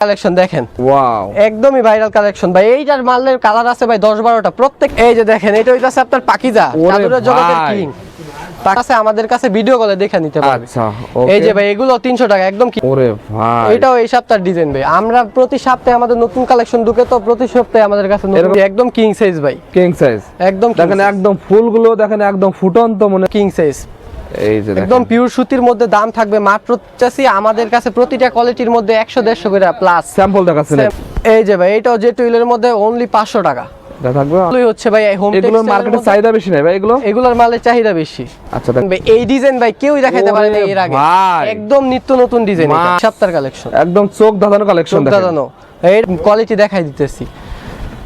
Collection দেখেন, wow একদমই viral collection ভাই। এইটার মালের কালার আছে ভাই 10-12টা প্রত্যেক। এই যে দেখেন, এটা হইতাছে আপনার পাকিজা, চাদরের জগতের কিং। আছে আমাদের কাছে ভিডিও কলে দেখে নিতে পারবে। আচ্ছা এই যে ভাই এগুলো 300 টাকা একদম। ওরে ভাই, এটাও এই সপ্তাহের ডিজাইন ভাই। আমরা প্রতি সপ্তাহে আমাদের নতুন কালেকশন ঢুকে, তো প্রতি সপ্তাহে আমাদের কাছে নতুন একদম কিং সাইজ ভাই, কিং সাইজ একদম দেখেন, একদম ফুলগুলো দেখেন একদম ফুটন্ত মনে। কিং সাইজ এই যে একদম পিওর সুতির মধ্যে দাম থাকবে মাত্র চাষি আমাদের কাছে প্রতিটা কোয়ালিটির মধ্যে 100-150 করে প্লাস। স্যাম্পল দেখাচ্ছেন। এই যে ভাই এটাও যে টুইলের মধ্যে অনলি 500 টাকা থাকবে। এগুলোই হচ্ছে ভাই হোম টেক্সটাইল। এগুলোর মার্কেটে চাহিদা বেশি নাই ভাই, এগুলোর মালের চাহিদা বেশি। আচ্ছা ভাই এই ডিজাইন ভাই কেউই দেখাইতে পারে না এর আগে, একদম নিত্য নতুন ডিজাইন, এটা সপ্তাহের কালেকশন, একদম চোখ ধাঁধানো কালেকশন দেখেন। দাদানো এর কোয়ালিটি দেখাই দিতেছি।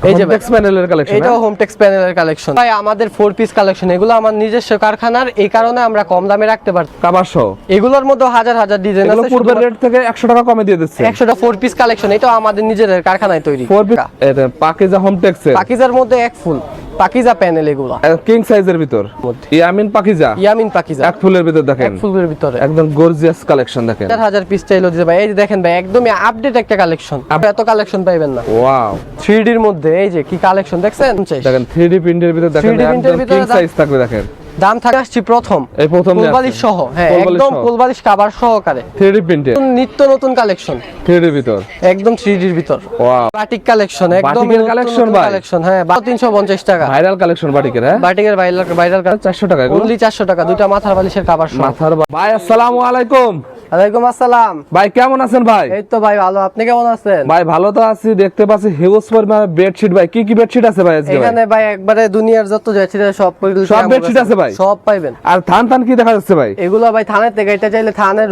এই যে হোমটেক্স প্যানেলের কালেকশন, এটাও হোমটেক্স প্যানেলের কালেকশন ভাই। আমাদের 4 পিস কালেকশন, এগুলো আমার নিজস্ব কারখানার, এই কারণে আমরা কম দামে রাখতে পারি। কাভার সহ এগুলোর মধ্যে হাজার হাজার ডিজাইন আছে, পূর্বের রেট থেকে 100 টাকা কমে দিয়ে দিচ্ছে। 100টা 4 পিস কালেকশন, এটাও আমাদের নিজেদের কারখানায় তৈরি। 4 পিস এটা পাকিজা হোমটেক্স এর, পাকিজার মধ্যে এক ফুল পাকিজা প্যানেল, এগুলো কিং সাইজের ভিতর ইয়ামিন পাকিজা, ইয়ামিন পাকিজা এক ফুলের ভিতর দেখেন, এক ফুলের ভিতরে একদম গর্জিয়াস কালেকশন দেখেন। 1000 পিস চাইলো দিতে ভাই। এই যে দেখেন ভাই, একদমই আপডেট একটা কালেকশন, এত কালেকশন পাইবেন না। ওয়াও 3D এর মধ্যে এই যে কি কালেকশন দেখছেন, দেখেন 3D প্রিন্টের ভিতর দেখেন, 3D প্রিন্টের একদম কিং ভিতরে সাইজ থাকবে দেখেন। দাম থাকে আসছি প্রথম কোলবালিশ সহ, হ্যাঁ একদম কোলবালিশ কভার সহকারে 3D প্রিন্টের নিত্য নতুন কালেকশন, 3D এর ভিতর একদম 3D এর ভিতর। ওয়াও বাটিক কালেকশন, একদম বাটিকের কালেকশন ভাই, কালেকশন হ্যাঁ 350 টাকা ভাইরাল কালেকশন বাটিকের। হ্যাঁ বাটিকের ভাইরাল 400 টাকা, অনলি 400 টাকা, দুইটা মাথার বালিশের কভার সহ। ভাই আসসালামু আলাইকুম। ওয়ালাইকুম আসসালাম ভাই কেমন আছেন ভাই? এই তো ভাই ভালো, আপনি কেমন আছেন? ভাই ভালো তো আছি, দেখতে পাচ্ছি হিউজ পরিমাণে বেডশিট। ভাই কি কি বেডশিট আছে ভাই আজকে? এখানে ভাই একবারে দুনিয়ার যত বেডশিট সব বেডশিট আছে ভাই, সব পাইবেন। আর থান কি দেখা যাচ্ছে ভাই? এগুলো ভাই থানের থেকে, এটা চাইলে থানের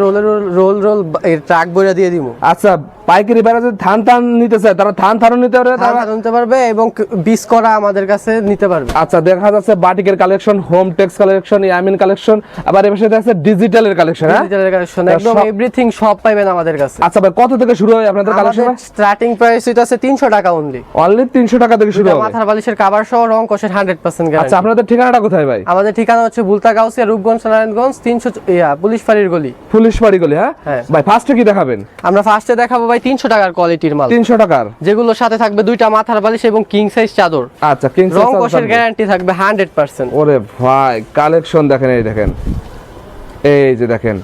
রোল ট্রাক বইরা দিয়ে দিমু। আচ্ছা পাইকারি বাইরে যদি থান নিতে চায় তারা থানও নিতে পারবে, তারা নিতে পারবে এবং বিস করা আমাদের কাছে নিতে পারবে। আচ্ছা দেখা যাচ্ছে বাটিকের collection, home tex collection, Yamin collection, আবার এর সাথে আছে ডিজিটালের কালেকশন। হ্যাঁ ডিজিটালের কালেকশন একদম এভরিথিং সব পাইবেন আমাদের কাছে। আচ্ছা ভাই কত থেকে শুরু হয় আপনাদের কালেকশন? স্টার্টিং প্রাইস এটা আছে 300 টাকা অনলি 300 টাকা থেকে শুরু হবে। মাথার বালিশের কভার সহ রং কোশের 100% গ্যারান্টি। আচ্ছা আপনাদের ঠিকানাটা কোথায় ভাই? আমাদের ঠিকানা হচ্ছে বুলতা গাউসিয়া, রূপগঞ্জ, নারায়ণগঞ্জ 300 পুলিশ ফাঁড়ির গলি। পুলিশ ফাঁড়ি গলি। হ্যাঁ ভাই ফার্স্টে কি দেখাবেন? আমরা ফার্স্টে দেখাবো ভাই 300 টাকার কোয়ালিটির মাল, 300 টাকার, যেগুলোর সাথে থাকবে দুইটা মাথার বালিশ এবং কিং সাইজ চাদর। আচ্ছা কিং সাইজ রং কোশের গ্যারান্টি থাকবে 100%। ওরে ভাই কালেকশন দেখেন, এই দেখেন, এই যে দেখেন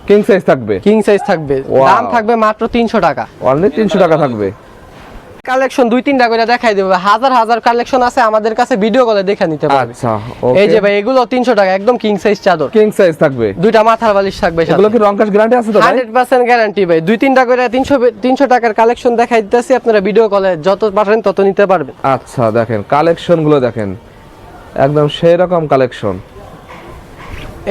কিং সাইজ থাকবে, কিং সাইজ থাকবে, দাম থাকবে মাত্র 300 টাকা, অনলি 300 টাকা থাকবে। কালেকশন 2-3টা করে দেখাই দেব, হাজার হাজার কালেকশন আছে আমাদের কাছে, ভিডিও কলে দেখে নিতে পারবে। আচ্ছা ওকে। এই যে ভাই এগুলো 300 টাকা একদম কিং সাইজ চাদর, কিং সাইজ থাকবে, দুইটা মাথার বালিশ থাকবে সাথে। এগুলো কি রং কস গ্যারান্টি আছে তো ভাই? 100% গ্যারান্টি ভাই। 2-3টা করে 300 টাকার কালেকশন দেখাই দিতেছি, আপনারা ভিডিও কলে যত পারেন তত নিতে পারবেন। আচ্ছা দেখেন কালেকশন গুলো দেখেন, একদম সেই রকম কালেকশন।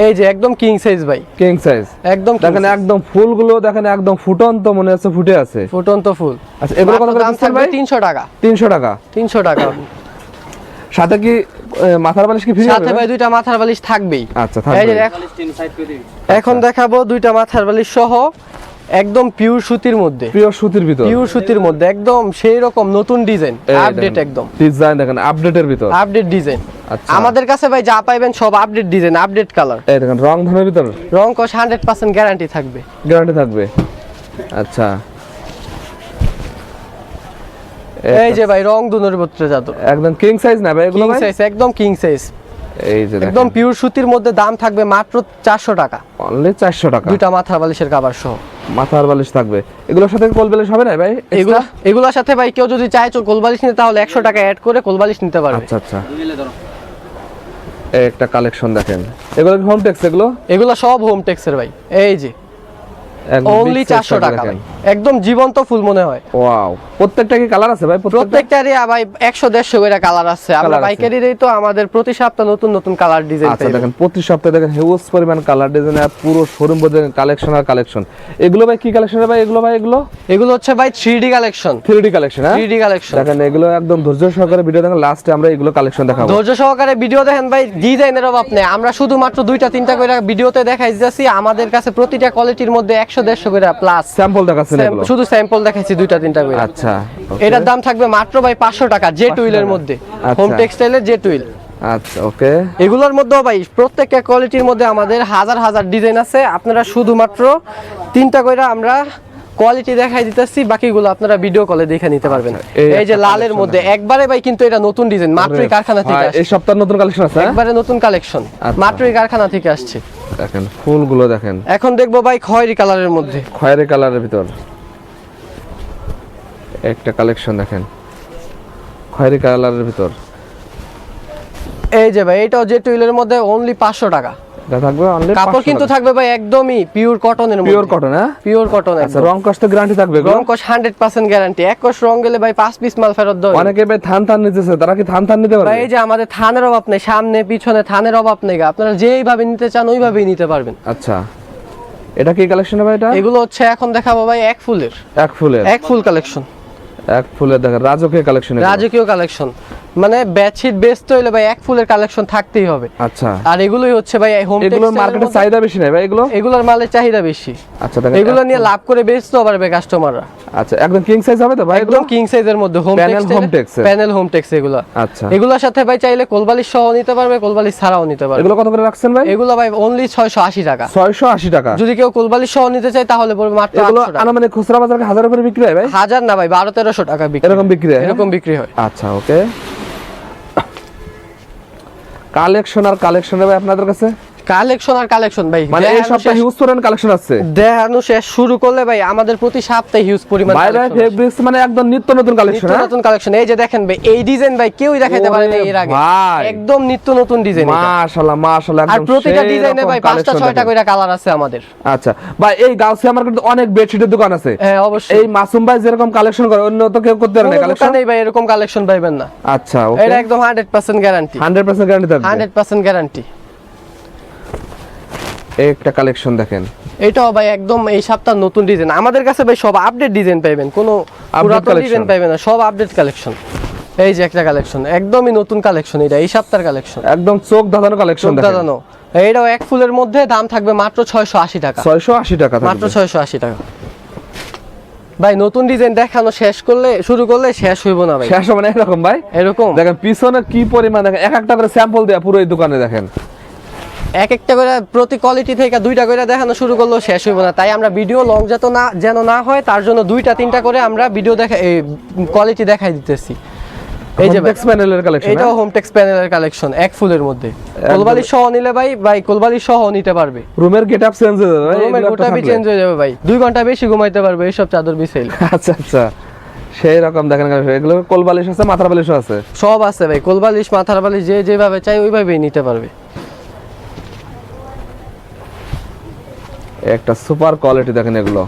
এই যে একদম কিং সাইজ ভাই, কিং সাইজ একদম দেখেন, একদম ফুলগুলো দেখেন একদম ফুটন্ত মনে হচ্ছে, ফুটে আছে ফুটন্ত ফুল। আচ্ছা এগুলো কত করে দাম দিচ্ছেন থাকবে ভাই? 300 টাকা, 300 টাকা, 300 টাকা। সাথে কি মাথার বালিশ কি ফ্রি হবে? সাথে ভাই দুইটা মাথার বালিশ থাকবেই। আচ্ছা এই যে থাকবে। এখন দেখাবো দুইটা মাথার বালিশ সহ, একদম পিওর সুতির মধ্যে, পিওর সুতির ভিতর, পিওর সুতির মধ্যে একদম সেই রকম নতুন ডিজাইন, আপডেট একদম ডিজাইন দেখেন, আপডেটের ভিতর, আপডেট ডিজাইন। আচ্ছা আমাদের কাছে ভাই যা পাইবেন সব আপডেট ডিজাইন, আপডেট কালার। এই দেখেন রং ধনের ভিতর, রং কোশ 100% গ্যারান্টি থাকবে, গ্যারান্টি থাকবে। আচ্ছা এই যে ভাই রং দুনের ভিতরে চাদর, একদম কিং সাইজ না ভাই এগুলো কিং ভাই? সাইজ, একদম কিং সাইজ, এই যে একদম পিওর সুতির মধ্যে দাম থাকবে মাত্র 400 টাকা, অনলি 400 টাকা, দুইটা মাথার বালিশের কভার সহ। মাথার বালিশ থাকবে, এগুলোর সাথে কোল বালিশ হবে না ভাই? এগুলোর সাথে ভাই কেউ যদি চায় কোল বালিশ নিতে, তাহলে 100 টাকা অ্যাড করে কোল বালিশ নিতে পারবে। আচ্ছা আচ্ছা এই একটা কালেকশন দেখেন, এগুলো কি হোম টেক্স? এগুলো সব হোম টেক্সের ভাই। এই যে অনলি 400 টাকা ভাই, একদম জীবন্ত ফুল মনে হয়। ওয়াও প্রত্যেকটা কি কালার আছে ভাই? প্রত্যেকটারই ভাই 100-150 করে কালার আছে। আমরা পাইকারি দেই তো, আমাদের প্রতি সপ্তাহে নতুন নতুন কালার ডিজাইন আচ্ছা দেখেন প্রতি সপ্তাহে দেখেন হিউজ পরিমাণ কালার ডিজাইন, আর পুরো শোরুম বলতে কালেকশন আর কালেকশন। এগুলো ভাই কি কালেকশন ভাই? এগুলো হচ্ছে ভাই 3D কালেকশন, 3D কালেকশন। হ্যাঁ 3D কালেকশন দেখেন, এগুলো একদম ধৈর্য সহকারে ভিডিও দেখেন, লাস্টে আমরা এগুলো কালেকশন দেখাবো। ধৈর্য সহকারে ভিডিও দেখেন ভাই, ডিজাইনের অভাব নেই। আমরা শুধুমাত্র 2-3টা করে ভিডিওতে দেখাই দিয়েছি, আমাদের কাছে প্রতিটা কোয়ালিটির মধ্যে 100-150 করে প্লাস স্যাম্পল দেখাচ্ছেন, এগুলো শুধু স্যাম্পল দেখাইছি 2-3টা করে। আচ্ছা এটার দাম থাকবে মাত্র ভাই 500 টাকা, জে টুইলের মধ্যে, হোম টেক্সটাইলের জে টুইল। আচ্ছা ওকে। এগুলোর মধ্যেও ভাই প্রত্যেকটা কোয়ালিটির মধ্যে আমাদের হাজার হাজার ডিজাইন আছে, আপনারা শুধুমাত্র 3টা করে আমরা কোয়ালিটি দেখাই দিতেছি, বাকিগুলো আপনারা ভিডিও কলে দেখে নিতে পারবেন। এই যে একটা লালের collection মধ্যে একবারে ভাই কিন্তু এটা নতুন ডিজাইন, মাত্রই কারখানা থেকে আসছে। এই সপ্তাহে নতুন কালেকশন আছে, একবারে নতুন কালেকশন, মাত্রই কারখানা থেকে আসছে। দেখেন ফুলগুলো দেখেন। এখন দেখবো ভাই খয়েরি কালারের মধ্যে, খয়েরি কালারের ভিতর একটা কালেকশন দেখেন, খয়েরি কালারের ভিতর। এই যে ভাই এটাও জেট উইলের মধ্যে অনলি 500 টাকা। এটা থাকবে অনলি কাপড় কিন্তু থাকবে ভাই একদমই পিওর কটনের মধ্যে। পিওর কটন, হ্যাঁ পিওর কটন। আচ্ছা, রং কষ্ট গ্যারান্টি থাকবে? রং কস 100% গ্যারান্টি। এক কস রং গেলে ভাই 5 পিস মাল ফেরত দেব। অনেকে ভাই থান নিতেছে, তারা কি থান নিতে পারবে? ভাই এই যে আমাদের থানের অভাব নেই, সামনে পিছনে থানের অভাব নেই, আপনারা যেইভাবে নিতে চান ওইভাবেই নিতে পারবেন। আচ্ছা, এটা কি কালেকশন ভাই? এটা এগুলো হচ্ছে এখন দেখাবো ভাই এক ফুলের কালেকশন। এক ফুলের দেখেন রাজকীয় কালেকশন, রাজকীয় কালেকশন, মানে বেডশিট বেস্ট হইলে ভাই এক ফুলের কালেকশন থাকতেই হবে। আচ্ছা, আর এগুলোই হচ্ছে ভাই হোম টেক্সটাইল। এগুলোর মার্কেটে চাহিদা বেশি নাই ভাই? এগুলোর মালের চাহিদা বেশি। আচ্ছা, দেখেন এগুলো নিয়ে লাভ করে বেচতেও পারবে কাস্টমাররা। আচ্ছা, একদম কিং সাইজ হবে তো ভাই? একদম কিং সাইজের মধ্যে home textile, panel home tex এগুলো। আচ্ছা, এগুলোর সাথে ভাই চাইলে কোলবালিশ সহ নিতে পারবে, কোলবালিশ ছাড়াও নিতে পারবে। এগুলো কত করে রাখছেন ভাই? এগুলো ভাই অনলি 680 টাকা। 680 টাকা। যদি কেউ কোলবালিশ সহ নিতে চায় তাহলে পড়বে মাত্র 800 টাকা। মানে খুচরা বাজারে 1000 উপরে বিক্রি হয় ভাই? 1000 না ভাই, 1200-1300 টাকা বিক্রি। এরকম বিক্রি হয়? এরকম বিক্রি হয়। আচ্ছা, ওকে। কালেকশন আর কালেকশন ভাই আপনাদের কাছে? কালেকশন আর কালেকশন ভাই, মানে এই সপ্তাহে হিউজ পরিমাণ কালেকশন আছে। দেখানো শেষ শুরু করলে ভাই আমাদের প্রতি সপ্তাহে হিউজ পরিমাণ কালেকশন। ভাই ফেব্রিক্স মানে একদম নিত্য নতুন কালেকশন, নতুন কালেকশন। এই যে দেখেন ভাই, এই ডিজাইন ভাই কেউই দেখাইতে পারে না এর আগে, একদম নিত্য নতুন ডিজাইন। মাশাআল্লাহ মাশাআল্লাহ, একদম। আর প্রতিটা ডিজাইনে ভাই 5টা 6টা কইরা কালার আছে আমাদের। আচ্ছা ভাই, এই গাউসিয়া মার্কেটে অনেক বেডশিটের দোকান আছে। হ্যাঁ অবশ্যই। এই মাসুম ভাই যেরকম কালেকশন করে অন্য তো কেউ করতে পারে না কালেকশন। দোকানেই ভাই এরকম কালেকশন পাইবেন না। আচ্ছা, ওকে। এটা একদম 100% গ্যারান্টি। 100% গ্যারান্টি থাকবে। 100% গ্যারান্টি। একটা কালেকশন দেখেন, এটাও ভাই একদম এই সপ্তাহ নতুন ডিজাইন। আমাদের কাছে ভাই সব আপডেট ডিজাইন পাবেন, কোনো পুরাতন ডিজাইন পাবেন না, সব আপডেট কালেকশন। এই যে একটা কালেকশন, একদমই নতুন কালেকশন, এটা এই সপ্তাহের কালেকশন, একদম চোখ ধাঁধানো কালেকশন দেখেন। এইটাও এক ফুলের মধ্যে, দাম থাকবে মাত্র 680 টাকা। 680 টাকা, মাত্র 680 টাকা। ভাই নতুন ডিজাইন দেখানো শেষ করলে শুরু করলে শেষ হইব না ভাই, শেষ হবে না। এরকম ভাই, এরকম দেখেন পিছনে কি পরিমাণ, দেখেন এক একটা করে স্যাম্পল দেয়া পুরো এই দোকানে দেখেন। এক একটা করে প্রতি কোয়ালিটি থেকে 2টা করে দেখানো শুরু করলেও শেষ হইব না। তাই আমরা ভিডিও লং যেন না হয় তার জন্য 2টা 3টা করে আমরা ভিডিও কোয়ালিটি দেখাই দিতেছি। এই যে হোমটেক্স প্যানেলের কালেকশন, এটাও হোমটেক্স প্যানেলের কালেকশন, এক ফুলের মধ্যে। কোলবালিশ সহ নিলে ভাই কোলবালিশ সহ নিতে পারবে। রুমের গেটআপ চেঞ্জ হয়ে যাবে ভাই, রুমের গেটআপই চেঞ্জ হয়ে যাবে ভাই। 2 ঘন্টা বেশি ঘুমাইতে পারবে এইসব চাদর বিছাইলে। আচ্ছা আচ্ছা, সেই রকম দেখেন। এগুলো কোলবালিশ আছে, মাথার বালিশও আছে, সব আছে ভাই। কোলবালিশ মাথার বালিশ যেভাবে চাই ওইভাবেই নিতে পারবে। একটা সুপার কোয়ালিটি দেখেন এগুলো।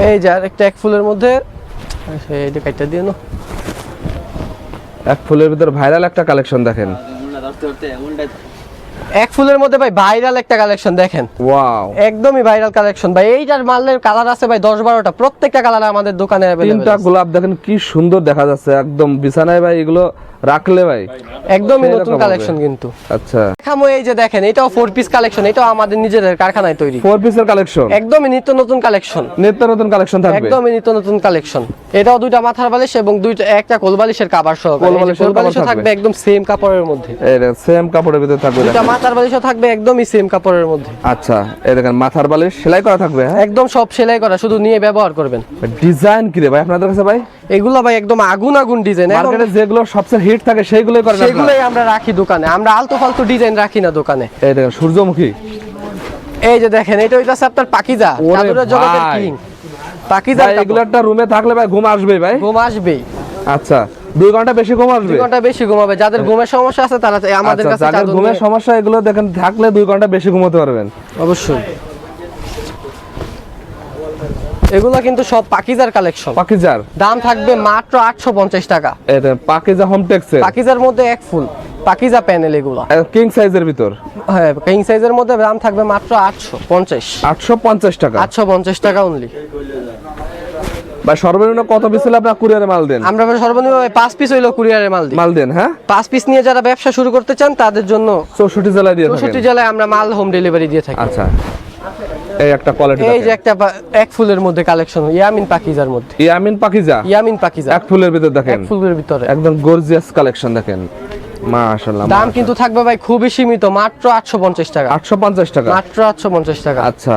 এই যে আরেকটা এক ফুলের মধ্যে, এইটা কাটটা দিয়ে নাও। এক ফুলের ভিতর ভাইরাল একটা কালেকশন দেখেন। এক ফুলের মধ্যে ভাই ভাইরাল একটা কালেকশন দেখেন। ওয়াও, একদমই ভাইরাল কালেকশন ভাই। এইটার মালের কালার আছে ভাই 10-12টা, প্রত্যেকটা কালার আমাদের দোকানে अवेलेबल। 3টা গোলাপ দেখেন কি সুন্দর দেখা যাচ্ছে, একদম বিছানায় ভাই এগুলো রাখলে ভাই একদমই নতুন কালেকশন কিন্তু। আচ্ছা, দেখামো এই যে দেখেন, এটাও 4 পিস কালেকশন, এটাও আমাদের নিজেদের কারখানায় তৈরি 4 পিসের কালেকশন, একদমই নিত্য নতুন কালেকশন। নিত্য নতুন কালেকশন থাকবে, একদমই নিত্য নতুন কালেকশন। এটাও 2টা মাথার বালিশ এবং একটা কোলবালিশের কভার সহ। কোলবালিশও থাকবে একদম সেম কাপড়ের মধ্যে, এটা সেম কাপড়ের ভিতরে থাকবে। দুটো মাথার বালিশও থাকবে একদমই সেম কাপড়ের মধ্যে। আচ্ছা, এই দেখেন মাথার বালিশ সেলাই করা থাকবে, হ্যাঁ একদম সব সেলাই করা, শুধু নিয়ে ব্যবহার করবেন। ডিজাইন কি রে ভাই আপনাদের কাছে ভাই? এগুলো ভাই একদম আগুন ডিজাইন। মার্কেটে যেগুলো সবচেয়ে হিট থাকে সেইগুলোই করেন, সেগুলোই আমরা রাখি দোকানে। আমরা আলতু ফালতু ডিজাইন রাখি না দোকানে। এই দেখেন সূর্যমুখী, এই যে দেখেন, এটা হইতাছে আপনার পাকিজা, চাদরের জগতের কিং পাকিজা। এগুলো একটা রুমে থাকলে ভাই ঘুম আসবে ভাই, ঘুম আসবেই। আচ্ছা, 2 ঘন্টা বেশি ঘুম আসবে, 2 ঘন্টা বেশি ঘুমাবে। যাদের ঘুমের সমস্যা আছে তারা আমাদের কাছে, যাদের ঘুমের সমস্যা এগুলো দেখেন থাকলে 2 ঘন্টা বেশি ঘুমাতে পারবেন অবশ্যই। এগুলো কিন্তু সব পাকিজার কালেকশন। পাকিজার দাম থাকবে মাত্র 850 টাকা। এটা পাকিজা হোমটেক্স এর, পাকিজার মধ্যে এক ফুল পাকিজা প্যানেল, এগুলো কিং সাইজের ভিতর। হ্যাঁ, কিং সাইজের মধ্যে দাম থাকবে মাত্র 850 টাকা। 850 টাকা অনলি। ভাই সর্বনিম্ন কত পিস হলে আপনারা কুরিয়ারে মাল দেন? আমরা সর্বনিম্ন 5 পিস হইলো কুরিয়ারে মাল দেন। হ্যাঁ, 5 পিস নিয়ে যারা ব্যবসা শুরু করতে চান তাদের জন্য 64 জেলায় দিয়ে থাকেন। 64 জেলায় আমরা মাল হোম ডেলিভারি দিয়ে থাকি। আচ্ছা, এই একটা কোয়ালিটি, এই যে একটা এক ফুলের মধ্যে কালেকশন, ইয়ামিন পাকিজার মধ্যে। ইয়ামিন পাকিজা এক ফুলের ভিতর দেখেন, এক ফুলের ভিতরে একদম গর্জিয়াস কালেকশন দেখেন। মাশাআল্লাহ, দাম কিন্তু থাকবে ভাই খুবই সীমিত, মাত্র 850 টাকা। 850 টাকা, মাত্র 850 টাকা। আচ্ছা,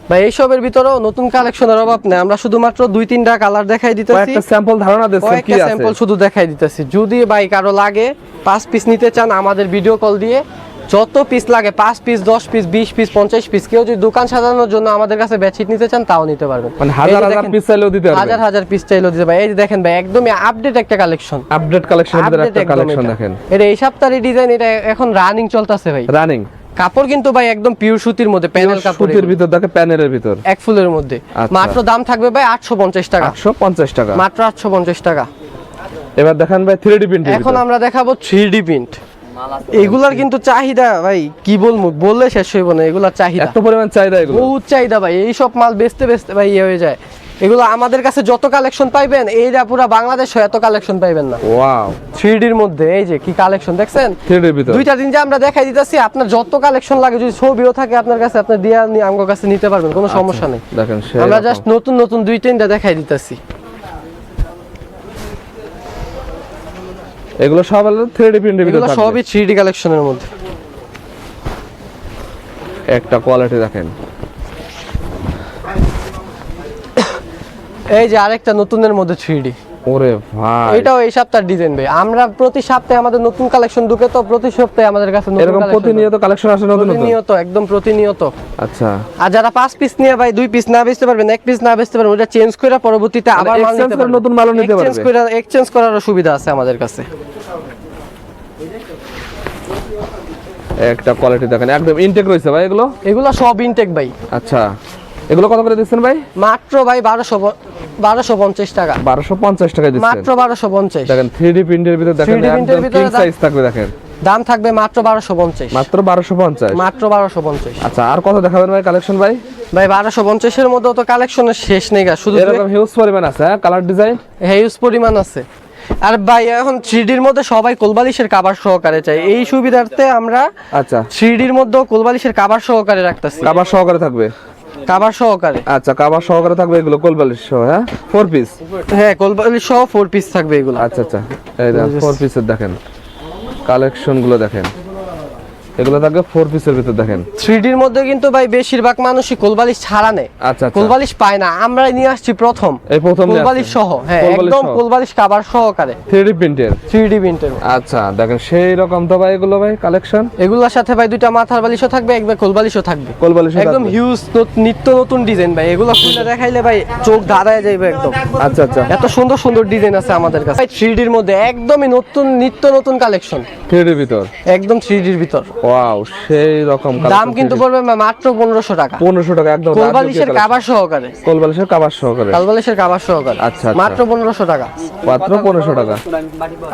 ভাই এইসবের ভিতরেও নতুন কালেকশনের অভাব নেই, আমরা শুধুমাত্র 2-3টা কালার দেখাই দিতেছি, একটা স্যাম্পল ধারণা দিচ্ছেন কি কয়েকটা আছে। স্যাম্পল শুধু দেখাই দিতেছি। যদি ভাই কারো লাগে 5 পিস নিতে চান আমাদের ভিডিও কল দিয়ে যত পিস লাগে 5 পিস 10 পিস 20 পিস 50 পিস, কেউ যদি দোকান সাজানোর জন্য আমাদের কাছে বেডশিট নিতে চান তাও নিতে পারবেন, মানে হাজার হাজার পিস চাইলেও দিতে পারবেন, হাজার হাজার পিস চাইলেও দিতে পারবেন। এই যে দেখেন ভাই একদমই আপডেট একটা কালেকশন, আপডেট কালেকশনের ভিতরে একটা কালেকশন দেখেন, এটা এই সপ্তাহের ডিজাইন, এটা এখন রানিং চলতেছে ভাই। রানিং কাপড় কিন্তু ভাই একদম পিওর সুতির মধ্যে, প্যানেল কাপড়, সুতির ভিতর দেখে প্যানেলের ভিতর এক ফুলের মধ্যে। আচ্ছা। মাত্র দাম থাকবে ভাই 850 টাকা, 850 টাকা, মাত্র 850 টাকা। এবার দেখেন ভাই 3D প্রিন্ট, এখন আমরা দেখাবো 3D প্রিন্ট। এগুলার কিন্তু চাহিদা ভাই কি বলবো, বললে শেষ হইব না, এগুলার চাহিদা এত পরিমাণ চাহিদা, এগুলো বহুত চাহিদা ভাই। এই সব মাল বেচতে বেচতে ভাই ইয়ে হয়ে যায়। এগুলো আমাদের কাছে যত কালেকশন পাইবেন এইটা পুরো বাংলাদেশে এত কালেকশন পাইবেন না। ওয়াও 3D এর মধ্যে এই যে কি কালেকশন দেখছেন, 3D এর ভিতর দুইটা দিন যে আমরা দেখাই দিতেছি, আপনার যত কালেকশন লাগে যদি ছবিও থাকে আপনার কাছে, আপনি দিয়া আমার কাছে নিতে পারবেন, কোনো সমস্যা নেই। দেখেন আমরা জাস্ট নতুন নতুন 2-3টা দেখাই দিতেছি। এগুলো সব 3D প্রিন্টের ভিতর এগুলো থাকবে, সবই 3D কালেকশনের মধ্যে। একটা কোয়ালিটি দেখেন। এই যে আরেকটা নতুনের মধ্যে 3D, ওরে ভাই এটাও এই সপ্তাহের ডিজাইন ভাই। আমরা প্রতি সপ্তাহে আমাদের নতুন কালেকশন ঢুকে, তো প্রতি সপ্তাহে আমাদের কাছে নতুন এরকম কালেকশন প্রতিনিয়ত কালেকশন আসে নতুন নতুন, প্রতিনিয়ত একদম প্রতিনিয়ত। আচ্ছা আর যারা 5 পিস নিয়ে ভাই 2 পিস না বেচতে পারবেন, 1 পিস না বেচতে পারবেন, ওটা চেঞ্জ করে পরবর্তীতে আবার মাল exchange নিতে করে পারবেন, নতুন মালও নিতে এক্সচেঞ্জ পারবে। করে এক্সচেঞ্জ করার সুবিধা আছে আমাদের কাছে। একটা কোয়ালিটি দেখেন, একদম ইনটেক রয়েছে ভাই এগুলো। এগুলো সব ইনটেক ভাই। আচ্ছা এগুলো কত করে দিচ্ছেন ভাই? মাত্র ভাই 1250 টাকা, 1250 টাকা দিচ্ছেন, মাত্র 1250। দেখেন 3D প্রিন্টের ভিতর দেখেন, 3D প্রিন্টের একদম ভিতরে কিং সাইজ থাকবে দেখেন, দাম থাকবে মাত্র 1250, মাত্র 1250। মাত্র 1250। আচ্ছা আর কত দেখাবেন ভাই কালেকশন ভাই? ভাই 1250 এর মধ্যে তো কালেকশনের শেষ নেই গা, শুধু এরকম হিউজ পরিমাণ আছে, হ্যাঁ কালার ডিজাইন হিউজ পরিমাণ আছে। আর ভাই এখন 3D এর মধ্যে সবাই কোলবালিশের কভার সহকারে চাই, এই সুবিধার্থে আমরা আচ্ছা 3D এর মধ্যে কোলবালিশের কভার সহকারে রাখতেছি, কাভার সহকারে থাকবে, কভার সহকারে। আচ্ছা কাভার সহকারে থাকবে এগুলো কোলবালিশ সহ, হ্যাঁ 4 পিস, হ্যাঁ কোলবালিশ সহ 4 পিস থাকবে এগুলো। আচ্ছা আচ্ছা এই দেখেন 4 পিসের দেখেন কালেকশন গুলো দেখেন, এগুলো থাকবে 4 পিসের ভিতর দেখেন। 3D এর মধ্যে কিন্তু ভাই বেশিরভাগ মানুষই কোলবালিশ ছাড়া নেয়, আচ্ছা আচ্ছা কোলবালিশ পায় না, আমরা নিয়ে আসছি প্রথম এই প্রথম নিয়ে কোলবালিশ আসছেন। সহ, হ্যাঁ কোলবালিশ একদম সহ। কোলবালিশ কভার সহকারে 3D প্রিন্টের, 3D প্রিন্টের। আচ্ছা দেখেন সেই রকম তো ভাই এগুলো ভাই কালেকশন। এগুলোর সাথে ভাই দুইটা মাথার বালিশও থাকবে, একবার কোলবালিশও থাকবে, কোলবালিশ একদম হিউজ নিত্য নতুন ডিজাইন ভাই। এগুলো খুলে দেখাইলে ভাই চোখ ধাঁধায় যাইবে একদম, আচ্ছা আচ্ছা এত সুন্দর সুন্দর ডিজাইন আছে আমাদের কাছে। 3D এর মধ্যে একদমই নতুন নিত্য নতুন কালেকশন, 3D ভিতর, একদম 3D এর ভিতর। ওয়াও সেই রকম দাম কিন্তু পড়বে মাত্র 1500 টাকা, 1500 টাকা একদম কোলবালিশের কভার সহকারে, কোলবালিশের কাভার সহকারে, কোলবালিশের কভার সহকারে আচ্ছা, আচ্ছা। মাত্র 1500 টাকা, মাত্র 1500 টাকা।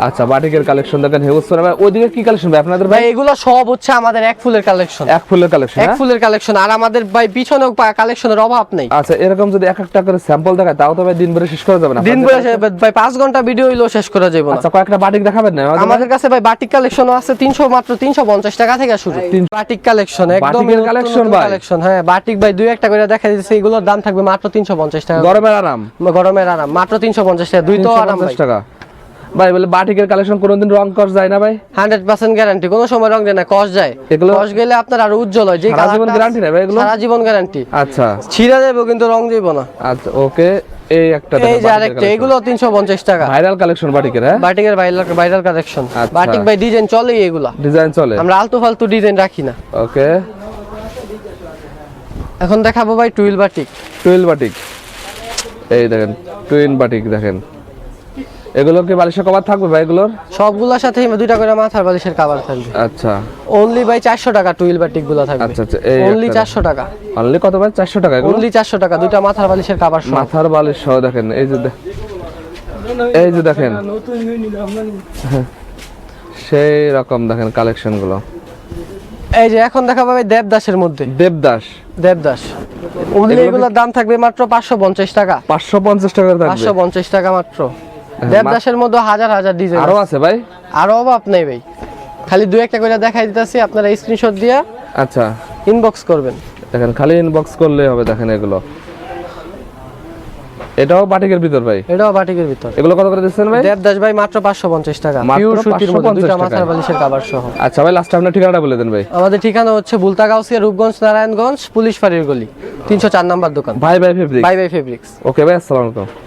আচ্ছা বাটিকের কালেকশন দেখেন হিউজ পরিমাণ। ওইদিকে কি কালেকশন ভাই আপনাদের ভাই ভাই? এগুলো সব হচ্ছে আমাদের এক ফুলের কালেকশন, এক ফুলের কালেকশন, এক ফুলের কালেকশন। আর আমাদের ভাই পিছনেও কালেকশনের অভাব নেই। আচ্ছা এরকম যদি এক একটা করে স্যাম্পল দেখায় তাও তো ভাই দিন ভরে শেষ করা যাবে না, দিন ভরে ভাই 5 ঘন্টা ভিডিও হইলেও শেষ করা যাবে না। আচ্ছা কয়েকটা বাটিক দেখাবেন না আমাদের কাছে ভাই বাটিক কালেকশনও আছে, মাত্র 350 টাকা থেকে শুরু বাটিক কালেকশন, একদম বাটিকের কালেকশন ভাই? কালেকশন, হ্যাঁ বাটিক ভাই দুই একটা করে দেখা দিতেছে, এগুলোর দাম থাকবে মাত্র 350 টাকা। গরমের আরাম, গরমের আরাম মাত্র 350 টাকা, দুই তো আরাম ভাই। 350 টাকা ভাই। বলে বাটিকের কালেকশন কোনোদিন রং কস যায় না ভাই? 100% গ্যারান্টি, কোনো সময় রং যায় না, কস যায়। এগুলো কস গেলে আপনার আরো উজ্জ্বল হয়, যে সারা জীবন গ্যারান্টি নেই ভাই এগুলো? সারা জীবন গ্যারান্টি। আচ্ছা ছিঁড়া যাবে কিন্তু রং যাবে না। আচ্ছা ওকে এই একটা এই যে আরেকটা, এগুলো 350 টাকা, ভাইরাল কালেকশন বাটিকের, হ্যাঁ বাটিকের ভাইরাল কালেকশন। আচ্ছা। বাটিক ভাই ডিজাইন চলেই এগুলা, ডিজাইন চলে, আমরা আলতু ফালতু ডিজাইন রাখি না। ওকে এখন দেখাবো ভাই টুইল বাটিক। টুইল বাটিক, এই দেখেন টুইন বাটিক দেখেন, এগুলো কি বালিশের কভার থাকবে ভাই এগুলোর? সবগুলোর সাথে দুইটা করে মাথার বালিশের কভার থাকবে। আচ্ছা অনলি ভাই 400 টাকা টুইল বাটিক গুলো থাকবে। আচ্ছা আচ্ছা এই অনলি 400 টাকা, অনলি কত ভাই? 400 টাকা এগুলো? অনলি 400 টাকা, দুইটা মাথার বালিশের কভার সহ। মাথার বালিশ সহ দেখেন, এই যে এই যে দেখেন সেই রকম দেখেন কালেকশন গুলো। এই যে এখন দেখাবো ভাই দেবদাসের মধ্যে, দেবদাস অনলি এগুলোর দাম থাকবে মাত্র 550 টাকা, 550 টাকা থাকবে, 550 টাকা মাত্র। দেবদাসের মধ্যে হাজার হাজার ডিজাইন আরো আছে ভাই, আরো অভাব নেই ভাই। খালি দুই একটা করে দেখাই দিতেছি, আপনারা স্ক্রিনশট দিয়ে আচ্ছা ইনবক্স করবেন। দেখেন খালি ইনবক্স করলে হবে, দেখেন এগুলো এটাও বাটিকের ভিতর ভাই, এটাও বাটিকের ভিতর। এগুলো কত করে দিচ্ছেন ভাই? দেবদাস ভাই মাত্র 550 টাকা, মাত্র পিওর সুতির মধ্যে 550 দুইটা টাকা। মাথার বালিশের কভার সহ। আচ্ছা ভাই, লাস্ট আপনার ঠিকানাটা বলে দেন ভাই। আমাদের ঠিকানা হচ্ছে বুলতাগাউসিয়া, রূপগঞ্জ, নারায়ণগঞ্জ, পুলিশ ফাঁড়ির গলি, 304 নাম্বার দোকান, Bhai Bhai fabric. Bye bye fabrics. Okay ভাই, আসসালামু আলাইকুম।